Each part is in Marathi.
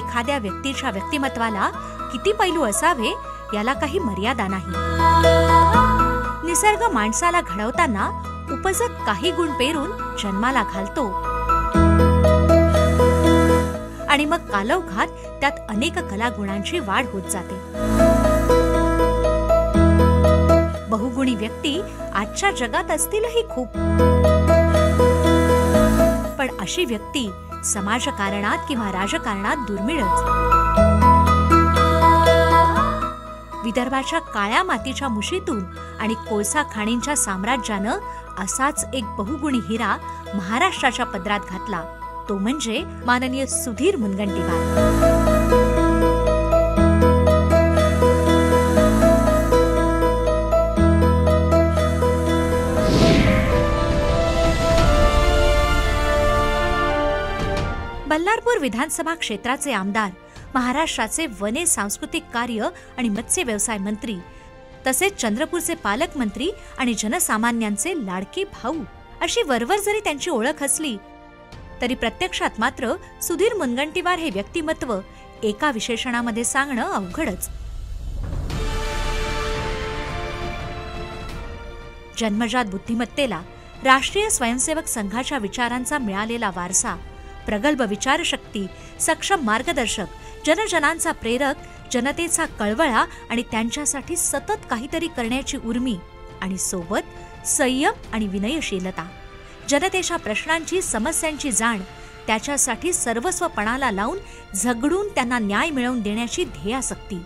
एखाद्या व्यक्तीच्या व्यक्तिमत्वाला किती पैलू असावे याला काही मर्यादा नाही. निसर्ग माणसाला घडवताना उपजत काही गुण पेरून जन्माला घालतो आणि मग कालौघात त्यात अनेक कलागुणांची वाढ होत जाते. बहुगुणी व्यक्ती आजच्या जगात असतीलही खूप, पण अशी व्यक्ती समाजकारणात किंवा राजकारणात दुर्मिळच. विदर्भाच्या काळ्या मातीच्या मुशीतून आणि कोळसा खाणींच्या साम्राज्यानं असाच एक बहुगुणी हिरा महाराष्ट्राच्या पदरात घातला, तो म्हणजे माननीय सुधीर मुनगंटीवार. बल्लारपूर विधानसभा क्षेत्राचे आमदार, महाराष्ट्राचे वने, सांस्कृतिक कार्य आणि मत्स्य व्यवसाय मंत्री, तसेच चंद्रपूरचे पालकमंत्री आणि जनसामान्यांचे लाडके भाऊ अशी वरवर जरी त्यांची ओळख असली तरी प्रत्यक्षात मात्र सुधीर मुनगंटीवार हे व्यक्तिमत्व एका विशेषणामध्ये सांगणं अवघडच. जन्मजात बुद्धिमत्तेला, राष्ट्रीय स्वयंसेवक संघाच्या विचारांचा मिळालेला वारसा, प्रगल्भ विचारशक्ती, सक्षम मार्गदर्शक, जनजनांचा प्रेरक, जनतेचा कळवळा आणि त्यांच्यासाठी सतत काहीतरी करण्याची उर्मी आणि सोबत संयम आणि विनयशीलता, जनतेच्या प्रश्नांची, समस्यांची जाण, त्याच्यासाठी सर्वस्व पणाला लावून झगडून त्यांना न्याय मिळवून देण्याची ध्येयासक्ती,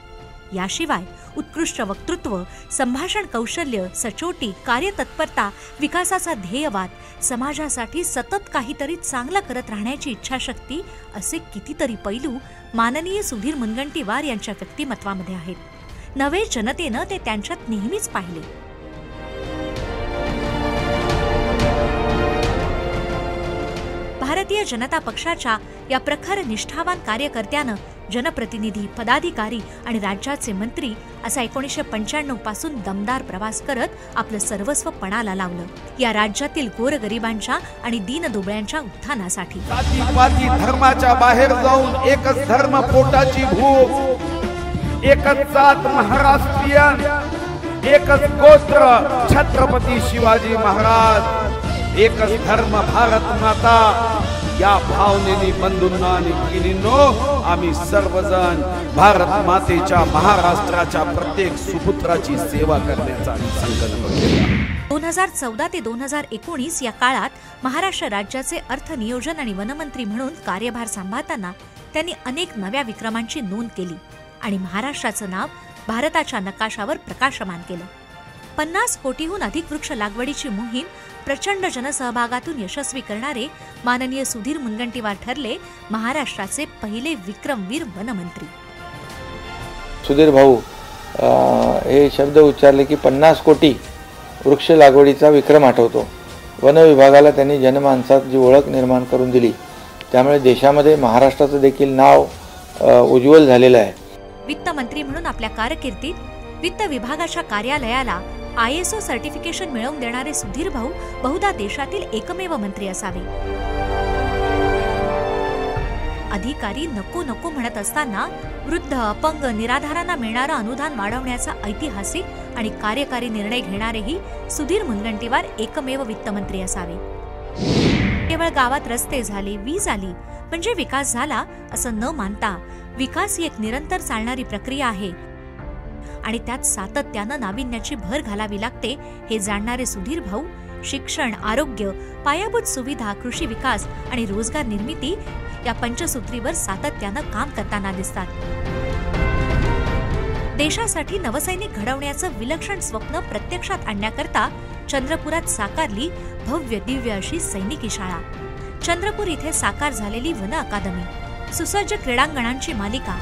याशिवाय उत्कृष्ट वक्तृत्व, संभाषण कौशल्य, सचोटी, कार्यतत्परता, विकासाचा ध्येयवाद, समाजासाठी सतत काहीतरी चांगलं करत राहण्याची इच्छाशक्ती असे कितीतरी पैलू माननीय सुधीर मुनगंटीवार यांच्या व्यक्तिमत्वामध्ये आहेत. नवे जनतेनं ते त्यांच्यात नेहमीच पाहिले. भारतीय जनता पक्षाच्या या प्रखर निष्ठावान कार्यकर्त्यानं जनप्रतिनिधी, पदाधिकारी आणि राज्याचे मंत्री असा 1995 पासून दमदार प्रवास करत आपलं सर्वस्व पणाला लावलं या राज्यातील गोरगरिबांच्या आणि दीनदुबळ्यांच्या उत्थानासाठी. जातीपाती धर्माच्या बाहेर जाऊन एकच धर्म पोटाची भूक, एकच जात महाराष्ट्रीयन, एकच गोत्र छत्रपती शिवाजी महाराज, एकच धर्म भारत माता, या भावनेने बंधूंना आणि भगिनींनो आम्ही सर्वजण भारत मातेच्या, महाराष्ट्राच्या प्रत्येक सुपुत्राची सेवा करण्याचा संकल्प केला. 2014 ते 2019 या काळात महाराष्ट्र राज्याचे अर्थ नियोजन आणि वनमंत्री म्हणून कार्यभार सांभाळताना त्यांनी अनेक नव्या विक्रमांची नोंद केली आणि महाराष्ट्राचं नाव भारताच्या नकाशावर प्रकाशमान केलं. 50 कोटीहून अधिक वृक्ष लागवडीची मोहीम प्रचंड जनसहभागातून यशस्वी करणारे माननीय सुधीर मुनगंटीवार ठरले महाराष्ट्राचे पहिले विक्रमवीर वनमंत्री. सुधीर भाऊ हे शब्द उच्चारले की 50 कोटी वृक्ष लागवडीचा विक्रम आठवतो. वन विभागाला त्यांनी जनमानसात जी ओळख निर्माण करून दिली, त्यामुळे देशामध्ये महाराष्ट्राचं देखील नाव उज्ज्वल झालेलं आहे. वित्त मंत्री म्हणून आपल्या कारकिर्दीत वित्त विभागाच्या कार्यालयाला ISO सर्टिफिकेशन मिळवून देणारे सुधीर भाऊ बहुधा देशातील एकमेव मंत्री असावे. अधिकारी नको नको म्हणत असताना वृद्ध, अपंग, निराधारांना मिळणारं अनुदान वाढवण्याचा ऐतिहासिक आणि कार्यकारी निर्णय घेणारेही सुधीर मुनगंटीवार एकमेव वित्तमंत्री असावे. केवळ गावात रस्ते झाले, वीज आली म्हणजे विकास झाला असं न मानता विकास ही एक निरंतर चालणारी प्रक्रिया आहे आणि त्यात सातत्यानं नाविन्याची भर घालावी लागते हे जाणणारे सुधीर भाऊ शिक्षण, आरोग्य, पायाभूत सुविधा, कृषी विकास आणि रोजगार निर्मिती या पंचसूत्रीवर सातत्यानं काम करताना दिसतात. देशासाठी नवसैनिक घडवण्याचं विलक्षण स्वप्न प्रत्यक्षात आणण्याकरता चंद्रपुरात साकारली भव्य दिव्य अशी सैनिकी शाळा, चंद्रपूर इथे साकार झालेली वन अकादमी, सुसज्ज क्रीडांगणांची मालिका,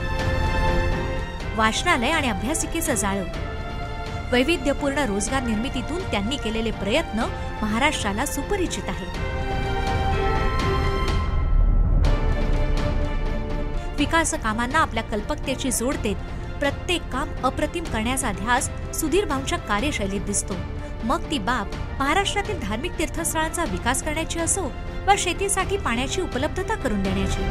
वाचनालय आणि अभ्यासिकेचं जाळं, वैविध्यपूर्ण रोजगार निर्मितीतून त्यांनी केलेले प्रयत्न महाराष्ट्राला सुपरिचित आहेत. विकास कामांना आपल्या कल्पकतेची जोड देत प्रत्येक काम अप्रतिम करण्याचा ध्यास सुधीर भाऊंच्या कार्यशैलीत दिसतो. मग ती बाब महाराष्ट्रातील धार्मिक तीर्थस्थळांचा विकास करण्याची असो वा शेतीसाठी पाण्याची उपलब्धता करून देण्याची.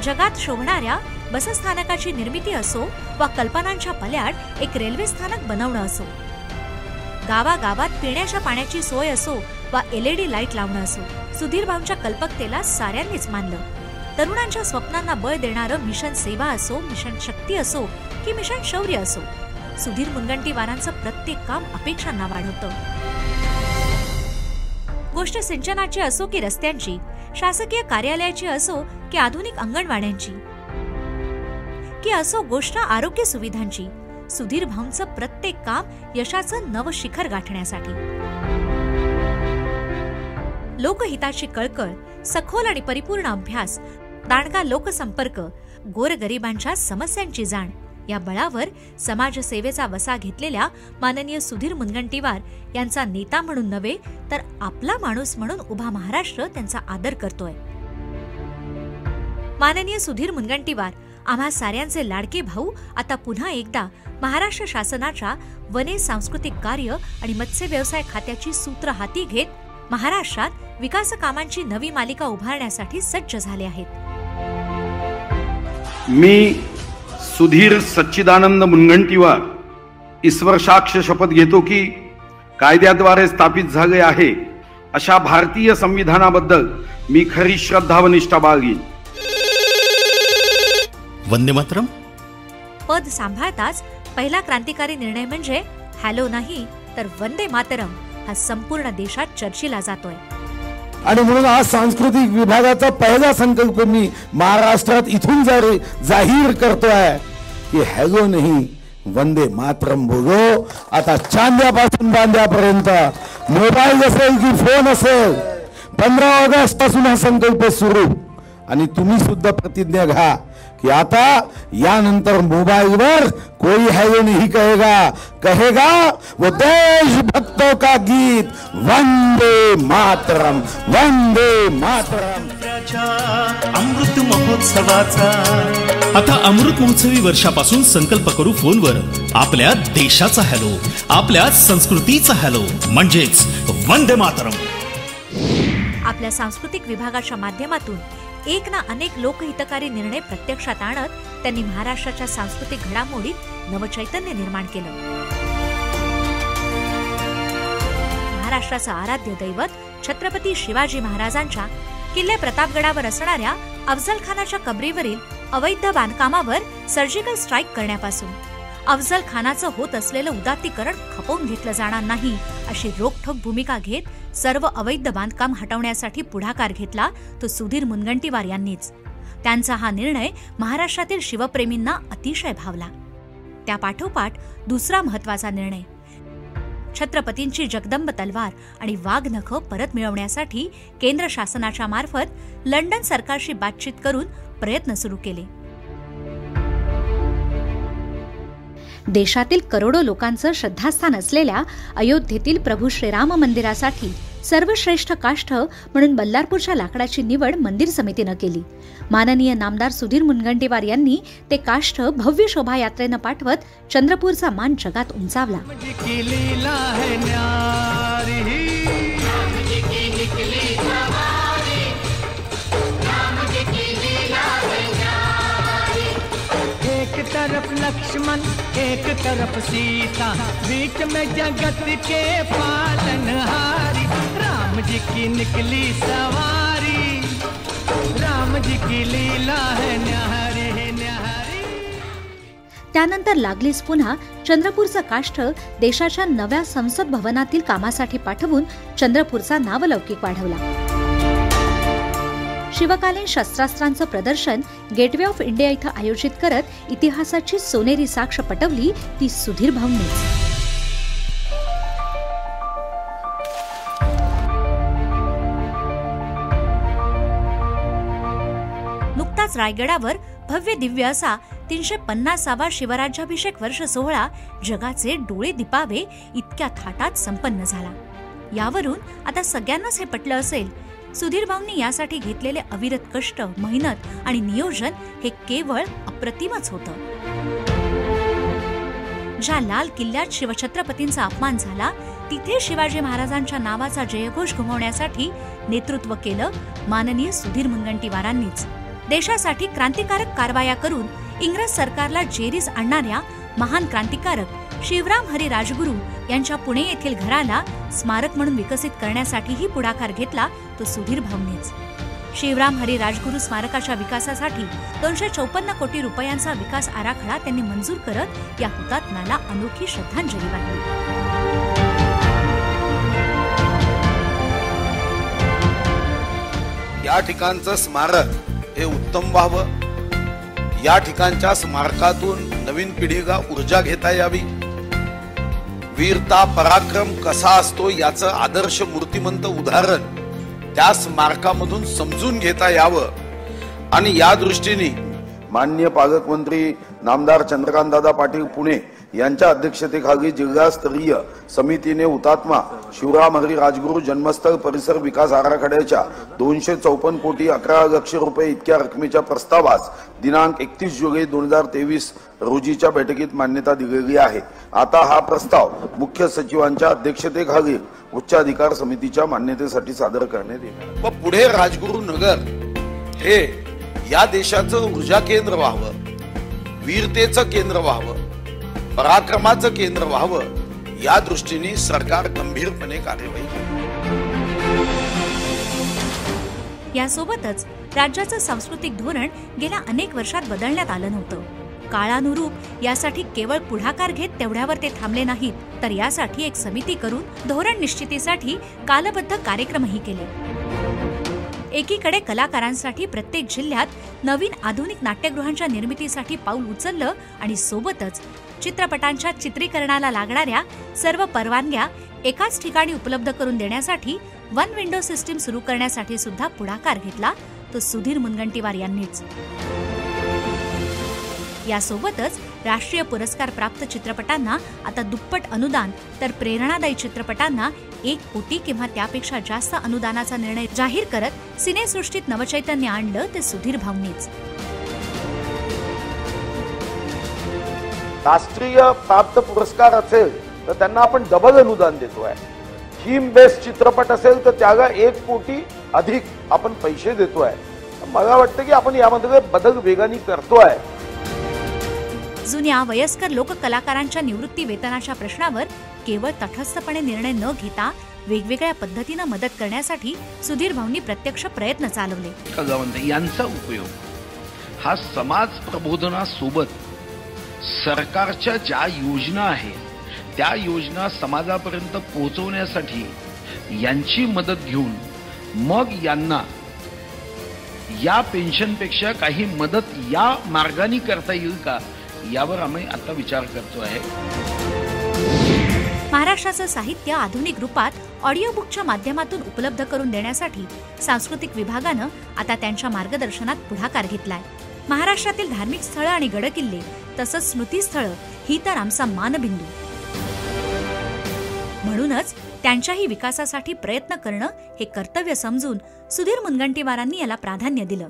जगात शोभणाऱ्या बसस्थानकाची निर्मिती असो वा कल्पनांच्या पल्याड एक रेल्वे स्थानक बनवणं असो, गावागावात पिण्याच्या पाण्याची सोय असो वा LED लाईट लावणं असो, सुधीर भाऊंच्या कल्पकतेला साऱ्यांनीच मानलं. तरुणांच्या स्वप्नांना बळ देणारं मिशन सेवा असो, मिशन शक्ती असो की मिशन शौर्य असो, सुधीर मुनगंटीवारांचं प्रत्येक काम अपेक्षांना वाढवतं. गोष्ट सिंचनाची असो की रस्त्यांची, शासकीय कार्यालयाची असो की आधुनिक अंगणवाड्यांची, की असो गोष्ट आरोग्य सुविधांची, सुधीर भाऊंचं प्रत्येक काम यशाचं नवं शिखर गाठण्यासाठी. लोकहिताची कळकळ, सखोल आणि परिपूर्ण अभ्यास, दांडगा लोकसंपर्क, गोरगरिबांच्या समस्यांची जाण या बळावर समाजसेवेचा वसा घेतलेल्या माननीय सुधीर मुनगंटीवार यांचा नेता म्हणून नव्हे तर आपला माणूस म्हणून उभा महाराष्ट्र त्यांचा आदर करतोय. माननीय सुधीर मुनगंटीवार आम्हा साऱ्यांचे लाडके भाऊ आता पुन्हा एकदा महाराष्ट्र शासनाच्या वने, सांस्कृतिक कार्य आणि मत्स्य व्यवसाय खात्याची सूत्र हाती घेत महाराष्ट्रात विकास कामांची नवी मालिका उभारण्यासाठी सज्ज झाले आहेत. मी सुधीर सच्चिदानंद मुनगंटीवार ईश्वर साक्ष शपथ घेतो की कायद्याद्वारे स्थापित झाले आहे अशा भारतीय संविधानाबद्दल मी खरी श्रद्धा व निष्ठा बाळगीन. वंदे मातरम पद सांभाळताच पहिला क्रांतिकारी निर्णय म्हणजे हॅलो नाही तर वंदे मातरम हा संपूर्ण देशात चर्चिला जातोय. आणि म्हणून आज सांस्कृतिक विभागाचा पहिला संकल्प मी महाराष्ट्रात इथून जाहीर करतोय की हॅलो नाही वंदे मातरम बोलो. आता चांद्यापासून बांद्यापर्यंत, मोबाईल असेल की फोन असेल, 15 ऑगस्ट पासून हा संकल्प सुरू. आणि तुम्ही सुद्धा प्रतिज्ञा घ्या कि आता यानंतर मोबाइलवर कोई हॅलो नहीं कहेगा वो देशभक्तों का गीत वंदे मातरम, वंदे मातरम. अमृत महोत्सवाचा आता अमृत महोत्सवी वर्षापासून संकल्प करू फोनवर आपल्या देशाचा हॅलो, आपल्या संस्कृतीचा हॅलो म्हणजेच वंदे मातरम. आपल्या सांस्कृतिक विभागाच्या माध्यमातून एक ना अनेक लोकहितकारी निर्णय प्रत्यक्षात आणत त्यांनी महाराष्ट्राच्या सांस्कृतिक घडामोडीत नवचैतन्य निर्माण केलं. महाराष्ट्राचं आराध्य दैवत छत्रपती शिवाजी महाराजांच्या किल्ले प्रतापगडावर असणाऱ्या अफजल खानाच्या कबरीवरील अवैध बांधकामावर सर्जिकल स्ट्राईक करण्यापासून अफजल खानाचं होत असलेलं उदात्तीकरण खपवून घेतलं जाणार नाही अशी रोखठोक भूमिका घेत सर्व अवैध बांधकाम हटवण्यासाठी पुढाकार घेतला तो सुधीर मुनगंटीवार यांनीच. त्यांचा हा निर्णय महाराष्ट्रातील शिवप्रेमींना अतिशय भावला. त्यापाठोपाठ दुसरा महत्वाचा निर्णय, छत्रपतींची जगदंब तलवार आणि वाघनखं परत मिळवण्यासाठी केंद्र शासनाच्या मार्फत लंडन सरकारशी बातचीत करून प्रयत्न सुरू केले. देशातील करोडो लोकांचं श्रद्धास्थान असलेल्या अयोध्येतील प्रभू श्रीराम मंदिरासाठी सर्वश्रेष्ठ काष्ठ म्हणून बल्लारपूरच्या लाकडाची निवड मंदिर समितीनं केली. माननीय नामदार सुधीर मुनगंटीवार यांनी ते काष्ठ भव्य शोभायात्रेनं पाठवत चंद्रपूरचा मान जगात उंचावला. एक तरफ लक्ष्मण एक तरफ सीता, बीच में जगत के पालनहारी, राम जी की निकली सवारी, राम जी की लीला है न्यारी है न्यारी. त्यानंतर लागलीच पुन्हा चंद्रपूरचा काष्ठ देशाच्या नव्या संसद भवनातील कामासाठी पाठवून चंद्रपूरचा नावलौकिक वाढवला. शिवकालीन शस्त्रास्त्रांचं प्रदर्शन गेटवे ऑफ इंडिया इथं आयोजित करत इतिहासाची सोनेरी साक्ष पटवली ती सुधीर भाऊंनीच. नुकताच रायगडावर भव्य दिव्य असा 350वा शिवराज्याभिषेक वर्ष सोहळा जगाचे डोळे दिपावे इतक्या थाटात संपन्न झाला. यावरून आता सगळ्यांनाच हे पटलं असेल, सुधीर भाऊंनी यासाठी घेतलेले अविरत कष्ट, मेहनत आणि नियोजन हे केवळ अप्रतिमच होतं. ज्या लाल किल्ल्यात शिवछत्रपतींचा अपमान झाला तिथे शिवाजी महाराजांच्या नावाचा जयघोष घुमवण्यासाठी नेतृत्व केलं माननीय सुधीर मुनगंटीवारांनीच. देशासाठी क्रांतिकारक कारवाया करून इंग्रज सरकारला जेरीस आणणाऱ्या महान क्रांतिकारक शिवराम हरी राजगुरू यांच्या पुणे येथील घराला स्मारक म्हणून विकसित करण्यासाठीही पुढाकार घेतला तो सुधीर भाऊंनीच. शिवराम हरी राजगुरू स्मारकाच्या विकासासाठी 254 कोटी रुपयांचा विकास आराखडा त्यांनी मंजूर करत या हुतात्म्याला अनोखी श्रद्धांजली वाहिली. या ठिकाणचं स्मारक हे उत्तम व्हावं, या ठिकाणच्या स्मारकातून नवीन पिढीला ऊर्जा घेता यावी, वीरता पराक्रम कसा असतो याचं आदर्श मूर्तिमंत उदाहरण त्या स्मारकामधून समजून घेता यावं आणि या दृष्टीने माननीय पालकमंत्री नामदार चंद्रकांतदादा पाटील पुणे यांच्या अध्यक्षतेखाली जिल्हास्तरीय समितीने हुतात्मा शिवराम हरी राजगुरू जन्मस्थळ परिसर विकास आराखड्याच्या 254 कोटी 11 लाख रुपये इतक्या रकमेच्या प्रस्तावास दिनांक 31 जुलै 2023 रोजीच्या बैठकीत मान्यता दिलेली आहे. आता हा प्रस्ताव मुख्य सचिवांच्या अध्यक्षतेखाली उच्चाधिकार समितीच्या मान्यतेसाठी सादर करण्यात येईल व पुढे राजगुरू नगर हे या देशाचं ऊर्जा केंद्र व्हावं, वीरतेचं केंद्र व्हावं, पराक्रमाचं केंद्र व्हावं या दृष्टीने सरकार गंभीरपणे कार्यवाही करेल. यासोबतच राज्याचं सांस्कृतिक धोरण गेल्या अनेक वर्षात बदलण्यात आलं नव्हतं. काळानुरूप यासाठी केवळ पुढाकार घेत तेवढ्यावर ते थांबले नाहीत, तर यासाठी एक समिती करून धोरण निश्चितीसाठी कालबद्ध कार्यक्रमही केले. एकीकडे कलाकारांसाठी प्रत्येक जिल्ह्यात नवीन आधुनिक नाट्यगृहांच्या निर्मितीसाठी पाऊल उचललं आणि सोबतच चित्रपटांच्या चित्रीकरणाला लागणाऱ्या सर्व परवानग्या एकाच ठिकाणी उपलब्ध करून देण्यासाठी वन विंडो सिस्टीम सुरू करण्यासाठी सुद्धा पुढाकार घेतला तो सुधीर मुनगंटीवार यांनीच. यासोबतच राष्ट्रीय पुरस्कार प्राप्त चित्रपटांना आता दुप्पट अनुदान, तर प्रेरणादायी चित्रपटांना 1 कोटी किंवा त्यापेक्षा जास्त अनुदानाचा निर्णय जाहीर करत सिनेसृष्टीत नवचैतन्य आणलं ते सुधीर भाऊंनीच. राष्ट्रीय प्राप्त पुरस्कार असेल तर त्यांना आपण डबल अनुदान देतोय. थीम बेस्ड चित्रपट असेल तर त्याला 1 कोटी अधिक आपण पैसे देतोय. मला वाटतं की आपण यामध्ये बदल वेगाने करतोय. जुन्या वयस्कर लोककलाकारांच्या निवृत्ती वेतनाच्या प्रश्नावर केवळ तटस्थपणे निर्णय न घेता वेगवेगळ्या पद्धतीने मदत करण्यासाठी सुधीर भाऊंनी प्रत्यक्ष प्रयत्न चालवले. यांचा उपयोग हा समाज प्रबोधनासोबत सरकारच्या ज्या योजना आहेत त्या योजना समाजापर्यंत पोहोचवण्यासाठी यांची मदत घेऊन मग यांना या पेन्शनपेक्षा काही मदत या मार्गाने करता येईल का यावर आम्ही आता विचार करतो आहे. महाराष्ट्राचं साहित्य आधुनिक रूपात ऑडिओ बुकच्या माध्यमातून उपलब्ध करून देण्यासाठी सांस्कृतिक विभागानं आता त्यांच्या मार्गदर्शनात पुढाकार घेतलाय. महाराष्ट्रातील धार्मिक स्थळं आणि गडकिल्ले तसंच स्मृतीस्थळं ही तर आमचा मानबिंदू. म्हणूनच त्यांच्याही विकासासाठी प्रयत्न करणं हे कर्तव्य समजून सुधीर मुनगंटीवारांनी याला प्राधान्य दिलं.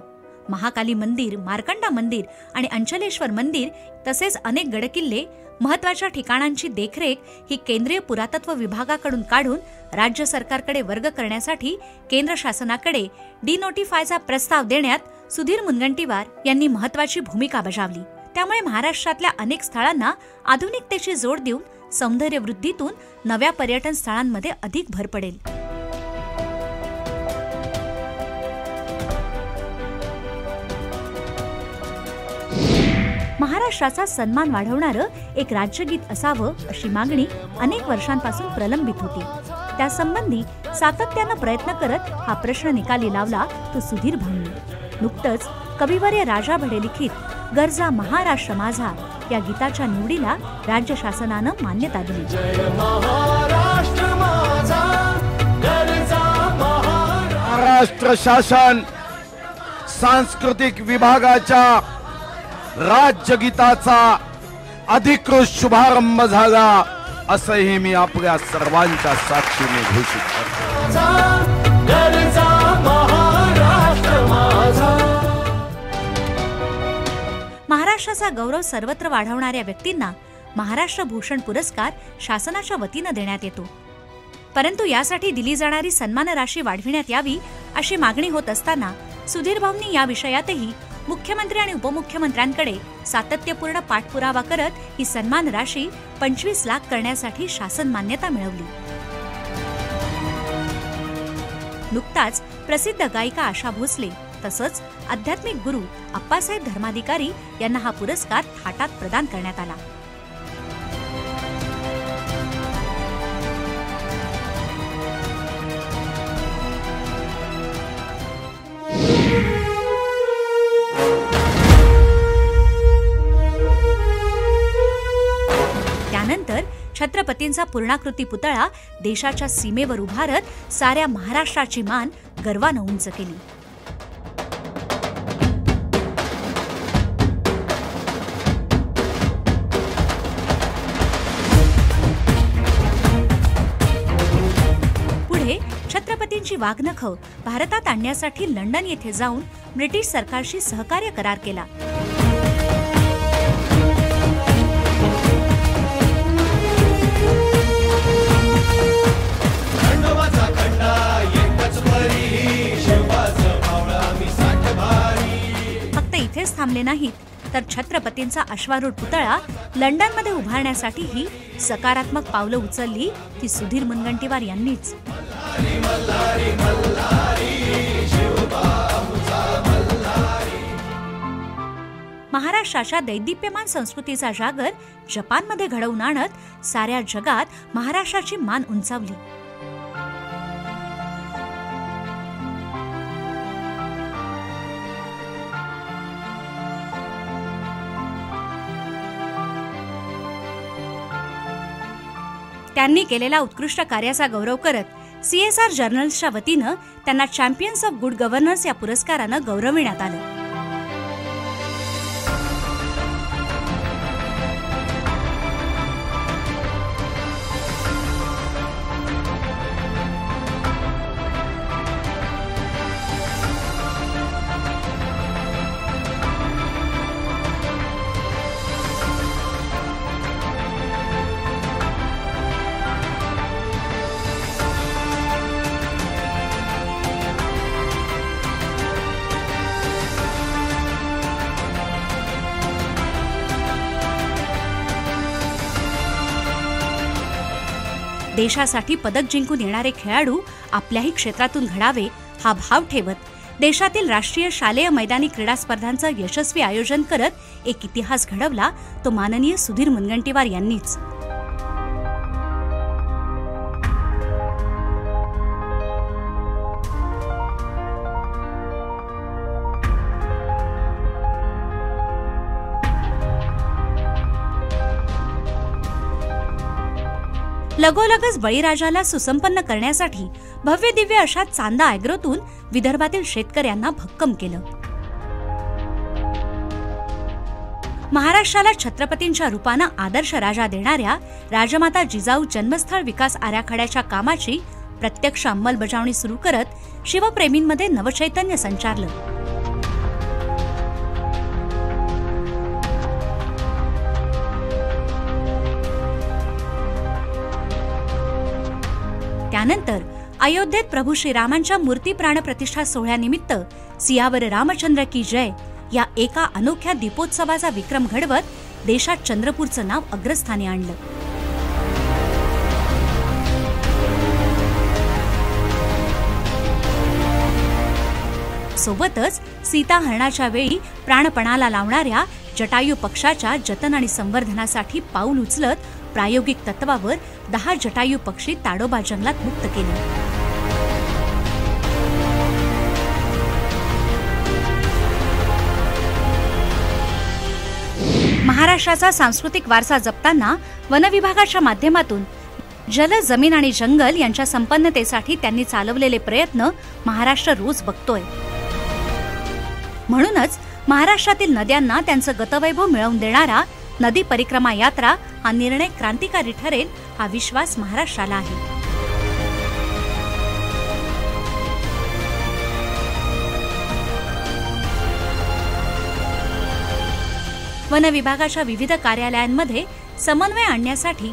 महाकाली मंदिर, मार्कंडा मंदिर आणि अंचलेश्वर मंदिर तसेच अनेक गडकिल्ले महत्वाच्या ठिकाणांची देखरेख ही केंद्रीय पुरातत्व विभागाकडून काढून राज्य सरकारकडे वर्ग करण्यासाठी केंद्र शासनाकडे डिनोटिफायचा प्रस्ताव देण्यात सुधीर मुनगंटीवार यांनी महत्वाची भूमिका बजावली. त्यामुळे महाराष्ट्रातल्या अनेक स्थळांना आधुनिकतेची जोड देऊन सौंदर्य वृद्धीतून नव्या पर्यटन स्थळांमध्ये अधिक भर पडेल. महाराष्ट्राचा सन्मान वाढवणारं एक राज्यगीत असावं अशी मागणी अनेक वर्षांपासून प्रलंबित होती. त्यासंबंधी सातत्यानं प्रयत्न करत हा प्रश्न निकाली लावला तो सुधीर भाऊंनी. नुकतंच कविवर्य राजा भडे लिखित गरजा महाराष्ट्र माझा या गीताच्या निवडीला राज्य शासनानं मान्यता दिली. महाराष्ट्र शासन सांस्कृतिक विभागाच्या राज्यगीताचा अधिकृत शुभारंभ झाला असंही मी आपल्या सर्वांच्या साक्षीने घोषित करतो. महाराष्ट्राचा गौरव सर्वत्र वाढवणाऱ्या व्यक्तींना महाराष्ट्र भूषण पुरस्कार शासनाच्या वतीनं देण्यात येतो. परंतु यासाठी दिली जाणारी सन्मान राशी वाढविण्यात यावी अशी मागणी होत असताना सुधीर भाऊंनी या विषयातही मुख्यमंत्री आणि उपमुख्यमंत्र्यांकडे सातत्यपूर्ण पाठपुरावा करत ही सन्मान राशी 25 लाख करण्यासाठी शासन मान्यता मिळवली. नुकताच प्रसिद्ध गायिका आशा भोसले तसंच आध्यात्मिक गुरु अप्पासाहेब धर्माधिकारी यांना हा पुरस्कार थाटात प्रदान करण्यात आला. त्यानंतर छत्रपतींचा पूर्णाकृती पुतळा देशाच्या सीमेवर उभारत साऱ्या महाराष्ट्राची मान गर्वानं उंच केली. पुढे छत्रपतींची वाघनखं भारतात आणण्यासाठी लंडन येथे जाऊन ब्रिटिश सरकारशी सहकार्य करार केला. फक्त इथेच थांबले नाहीत तर छत्रपतींचा अश्वारूढ पुतळा लंडनमध्ये उभारण्यासाठीही सकारात्मक पावलं उचलली ती सुधीर मुनगंटीवार यांनीच. महाराष्ट्राच्या दैदिप्यमान संस्कृतीचा जागर जपानमध्ये घडवून आणत साऱ्या जगात महाराष्ट्राची मान उंचावली. त्यांनी केलेल्या उत्कृष्ट कार्याचा गौरव करत CSR जर्नल्सच्या वतीनं त्यांना चॅम्पियन्स ऑफ गुड गव्हर्नन्स या पुरस्कारानं गौरविण्यात आलं. देशासाठी पदक जिंकून येणारे खेळाडू आपल्याही क्षेत्रातून घडावे हा भाव ठेवत देशातील राष्ट्रीय शालेय मैदानी क्रीडा स्पर्धांचं यशस्वी आयोजन करत एक इतिहास घडवला तो माननीय सुधीर मुनगंटीवार यांनीच. लगोलगच बळीराजाला सुसंपन्न करण्यासाठी भव्य दिव्य अशा चांदा अॅग्रोतून विदर्भातील शेतकऱ्यांना भक्कम केलं. महाराष्ट्राला छत्रपतींच्या रूपानं आदर्श राजा देणाऱ्या राजमाता जिजाऊ जन्मस्थळ विकास आराखड्याच्या कामाची प्रत्यक्ष अंमलबजावणी सुरू करत शिवप्रेमींमध्ये नवचैतन्य संचारलं. त्यानंतर अयोध्येत प्रभू श्रीरामांच्या मूर्ती प्राणप्रतिष्ठा सोहळ्यानिमित्त सियावर रामचंद्र की जय या एका अनोख्या दीपोत्सवाचा विक्रम घडवत देशात चंद्रपूरचं नाव अग्रस्थानी आणलं. सोबतच सीताहरणाच्या वेळी प्राणपणाला लावणाऱ्या जटायू पक्षाच्या जतन आणि संवर्धनासाठी पाऊल उचलत प्रायोगिक तत्वावर 10 जटायू पक्षी ताडोबा जंगलात मुक्त केले. महाराष्ट्राचा सांस्कृतिक वारसा जपताना वन विभागाच्या माध्यमातून जल, जमीन आणि जंगल यांच्या संपन्नतेसाठी त्यांनी चालवलेले प्रयत्न महाराष्ट्र रोज बघतोय. म्हणूनच महाराष्ट्रातील नद्यांना त्यांचं गतवैभव मिळवून देणारा नदी परिक्रमा यात्रा हा निर्णय क्रांतिकारी ठरेल हा विश्वास महाराष्ट्राला आहे. वन विभागाच्या विविध कार्यालयांमध्ये समन्वय आणण्यासाठी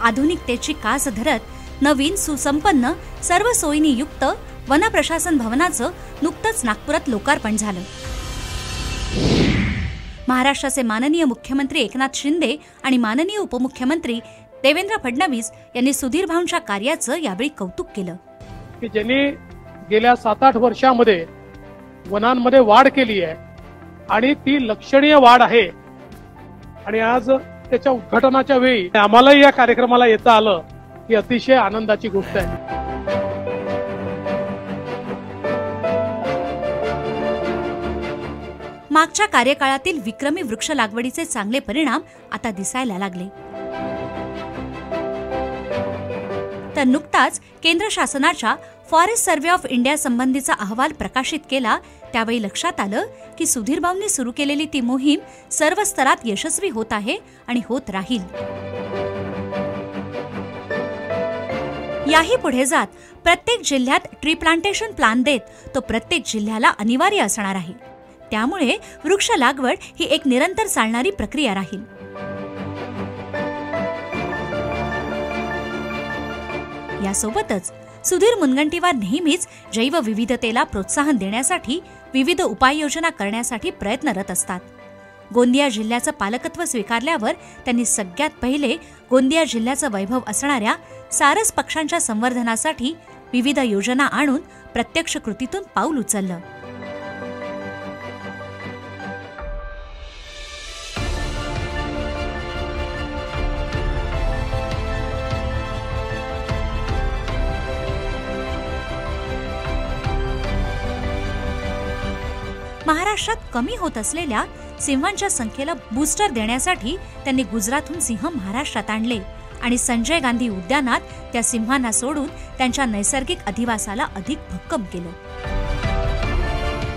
आधुनिकतेची कास धरत नवीन सुसंपन्न सर्व सोयींनी युक्त वन प्रशासन भवनाचं नुकतंच नागपुरात लोकार्पण झालं. महाराष्ट्राचे माननीय मुख्यमंत्री एकनाथ शिंदे आणि माननीय उपमुख्यमंत्री देवेंद्र फडणवीस यांनी सुधीर भाऊंच्या कार्याचं यावेळी कौतुक केलं की ज्यांनी गेल्या 7-8 वर्षांमध्ये वनांमध्ये वाढ केली आहे आणि ती लक्षणीय वाढ आहे आणि आज त्याच्या उद्घाटनाच्या वेळी आम्हालाही या कार्यक्रमाला येता आलं ही अतिशय आनंदाची गोष्ट आहे. मागच्या कार्यकाळातील विक्रमी वृक्ष लागवडीचे चांगले परिणाम आता दिसायला लागले. तर नुकताच केंद्र शासनाच्या फॉरेस्ट सर्व्हे ऑफ इंडिया संबंधीचा अहवाल प्रकाशित केला त्यावेळी लक्षात आलं की सुधीर भाऊंनी सुरू केलेली ती मोहीम सर्व स्तरात यशस्वी होत आहे आणि होत राहील. याही पुढे जात प्रत्येक जिल्ह्यात ट्री प्लांटेशन प्लान देत तो प्रत्येक जिल्ह्याला अनिवार्य असणार आहे. त्यामुळे वृक्ष लागवड ही एक निरंतर चालणारी प्रक्रिया राहील. यासोबतच सुधीर मुनगंटीवार नेहमीच जैवविविधतेला प्रोत्साहन देण्यासाठी विविध उपाययोजना करण्यासाठी प्रयत्नरत असतात. गोंदिया जिल्ह्याचं पालकत्व स्वीकारल्यावर त्यांनी सगळ्यात पहिले गोंदिया जिल्ह्याचं वैभव असणाऱ्या सारस पक्ष्यांच्या संवर्धनासाठी विविध योजना आणून प्रत्यक्ष कृतीतून पाऊल उचललं. महाराष्ट्रात कमी होत असलेल्या सिंहांच्या संख्येला बूस्टर देण्यासाठी त्यांनी गुजरातहून सिंह महाराष्ट्रात आणले आणि संजय गांधी उद्यानात त्या सिंहांना सोडून त्यांच्या नैसर्गिक अधिवासाला अधिक भक्कम केलं.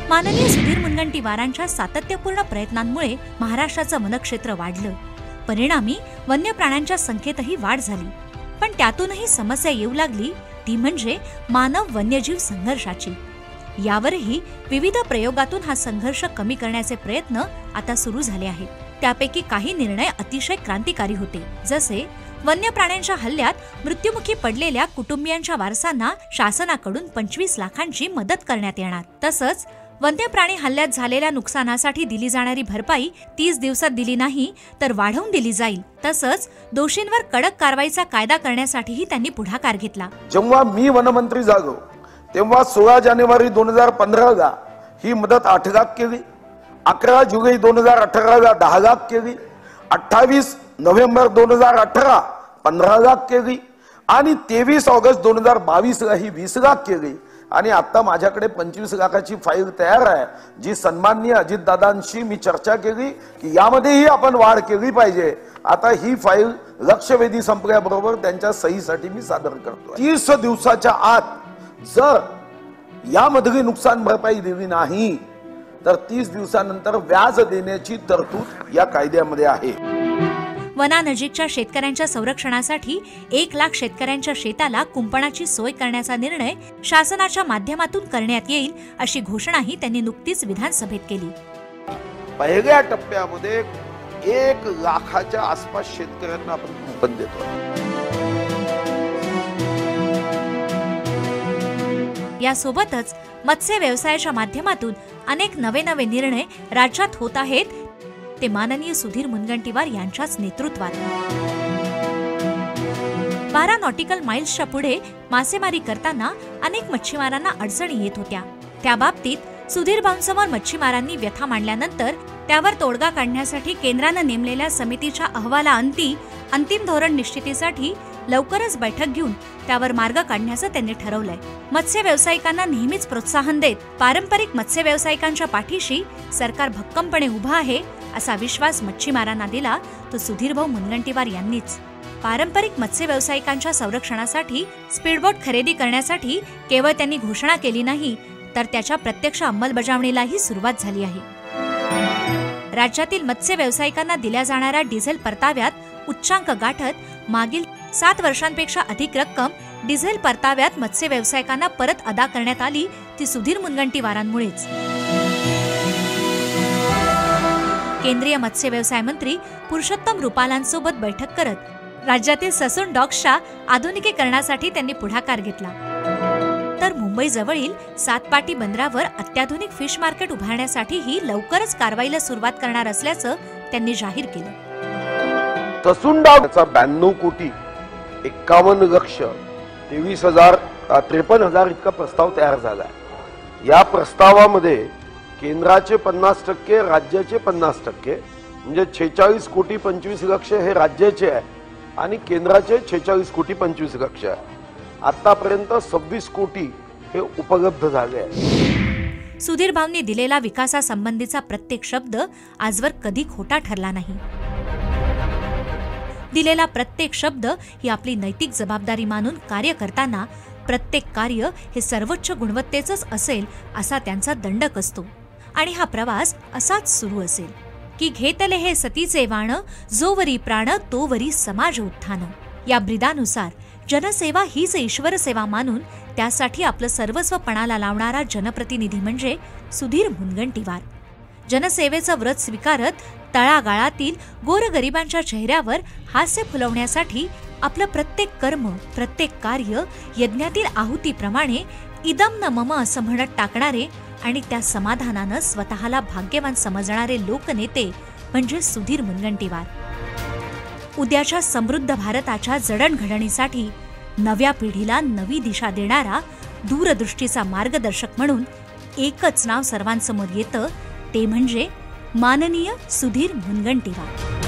माननीय सुधीर मुनगंटीवारांच्या सातत्यपूर्ण प्रयत्नांमुळे महाराष्ट्राचं वनक्षेत्र वाढलं. परिणामी वन्य प्राण्यांच्या संख्येतही वाढ झाली. पण त्यातूनही समस्या येऊ लागली ती म्हणजे मानव वन्यजीव संघर्षाची. यावरही विविध प्रयोगातून हा संघर्ष कमी करण्याचे प्रयत्न आता सुरू झाले आहेत. त्यापैकी काही निर्णय अतिशय क्रांतिकारी होते. जसे वन्य प्राण्यांच्या हल्ल्यात मृत्युमुखी पडलेल्या कुटुंबियांच्या वारसांना शासनाकडून 25 लाखांची मदत करण्यात येणार. तसंच वन्य प्राणी हल्ल्यात झालेल्या नुकसानासाठी दिली जाणारी भरपाई 30 दिवसात दिली नाही तर वाढवून दिली जाईल. तसंच दोषींवर कडक कारवाईचा कायदा करण्यासाठीही त्यांनी पुढाकार घेतला. जेव्हा मी वनमंत्री झालो तेव्हा 16 जानेवारी 2015ला ही मदत 8 लाख केली. 11 जुलै 2018ला 10 लाख केली. 28 नोव्हेंबर 2018 15 लाख केली आणि 23 ऑगस्ट 2022ला ही 20 लाख केली. आणि आता माझ्याकडे 25 लाखाची फाईल तयार आहे जी सन्माननीय अजितदादांशी मी चर्चा केली की यामध्येही आपण वाढ केली पाहिजे. आता ही फाईल लक्षवेधी संपल्याबरोबर त्यांच्या सहीसाठी मी सादर करतो. 30 दिवसाच्या आत जर यामधली नुकसान भरपाई दिली नाही तर 30 दिवसानंतर व्याज देण्याची तरतूद या कायद्यामध्ये आहे. वनानजीकच्या शेतकऱ्यांच्या संरक्षणासाठी 1 लाख शेतकऱ्यांच्या शेताला कुंपणाची सोय करण्याचा निर्णय शासनाच्या माध्यमातून करण्यात येईल अशी घोषणाही त्यांनी नुकतीच विधानसभेत केली. पहिल्या टप्प्यामध्ये 1 लाखाच्या आसपास शेतकऱ्यांना आपण कुंपण देतो. यासोबतच मत्स्य व्यवसायाच्या माध्यमातून अनेक नवे निर्णय राज्यात होत आहेत ते माननीय सुधीर मुनगंटीवार यांच्याच नेतृत्वात. 12 नॉटिकल माइल्सच्या पुढे मासेमारी करताना अनेक मच्छीमारांना अडचणी येत होत्या. त्या बाबतीत सुधीर भाऊंसमोर मच्छीमारांनी व्यथा मांडल्यानंतर त्यावर तोडगा काढण्यासाठी केंद्रानं नेमलेल्या समितीच्या अहवालाअंती अंतिम धोरण निश्चितीसाठी लवकरच बैठक घेऊन त्यावर मार्ग काढण्याचं त्यांनी ठरवलंय. मत्स्य व्यावसायिकांना नेहमीच प्रोत्साहन देत पारंपरिक मत्स्य व्यावसायिकांच्या पाठीशी सरकार भक्कमपणे उभा आहे असा विश्वास मच्छीमारांना दिला तो सुधीरभाऊ मुनगंटीवार यांनीच. पारंपरिक मत्स्य व्यावसायिकांच्या संरक्षणासाठी स्पीडबोट खरेदी करण्यासाठी केवळ त्यांनी घोषणा केली नाही तर त्याच्या प्रत्यक्ष अंमलबजावणीलाही सुरुवात झाली आहे. राज्यातील मत्स्य व्यावसायिकांना दिल्या जाणाऱ्या डिझेल परताव्यात उच्चांक गाठत मागील 7 वर्षांपेक्षा अधिक रक्कम डिझेल परताव्यात मत्स्य व्यावसायिकांना परत अदा करण्यात आली ती सुधीर मुनगंटीवारांमुळेच. केंद्रीय मत्स्य व्यवसाय मंत्री पुरुषोत्तम रुपालांसोबत बैठक करत राज्यातील ससून डॉक्सच्या आधुनिकीकरणासाठी त्यांनी पुढाकार घेतला. तर मुंबईजवळील सातपाटी बंदरावर अत्याधुनिक फिश मार्केट उभारण्यासाठीही लवकरच कारवाईला सुरुवात करणार असल्याचं त्यांनी जाहीर केलं. ससुंडाचा 92 कोटी 51 लक्ष 53,000 इतका प्रस्ताव तयार झाला. या प्रस्तावामध्ये केंद्राचे 50%, राज्याचे 50%, म्हणजे 46 कोटी 25 लक्ष हे राज्याचे आहे आणि केंद्राचे 46 कोटी 25 लक्ष आहे. आतापर्यंत 26 कोटी हे उपलब्ध झाले आहे. सुधीर भाऊंनी दिलेला विकासासंबंधीचा प्रत्येक शब्द आजवर कधी खोटा ठरला नाही. दिलेला प्रत्येक शब्द ही आपली नैतिक जबाबदारी मानून कार्य करताना प्रत्येक कार्य हे सर्वोच्च गुणवत्तेचंच असेल असा त्यांचा दंडक असतो. आणि हा प्रवास असाच सुरू असेल की घेतले हे सतीचे वाण, जोवरी प्राण तोवरी समाज उत्थान. या ब्रिदानुसार जनसेवा हीच ईश्वर सेवा मानून त्यासाठी आपलं सर्वस्व पणाला लावणारा जनप्रतिनिधी म्हणजे सुधीर मुनगंटीवार. जनसेवेचं व्रत स्वीकारत तळागाळातील गोरगरिबांच्या चेहऱ्यावर हास्य फुलवण्यासाठी आपलं प्रत्येक कर्म, प्रत्येक कार्य यज्ञातील आहुतीप्रमाणे इदम न मम असं म्हणत टाकणारे आणि त्या समाधानानं स्वतःला भाग्यवान समजणारे लोकनेते म्हणजे सुधीर मुनगंटीवार. उद्याच्या समृद्ध भारताच्या जडणघडणीसाठी नव्या पिढीला नवी दिशा देणारा दूरदृष्टीचा मार्गदर्शक म्हणून एकच नाव सर्वांसमोर येतं, ते म्हणजे माननीय सुधीर मुनगंटीवार.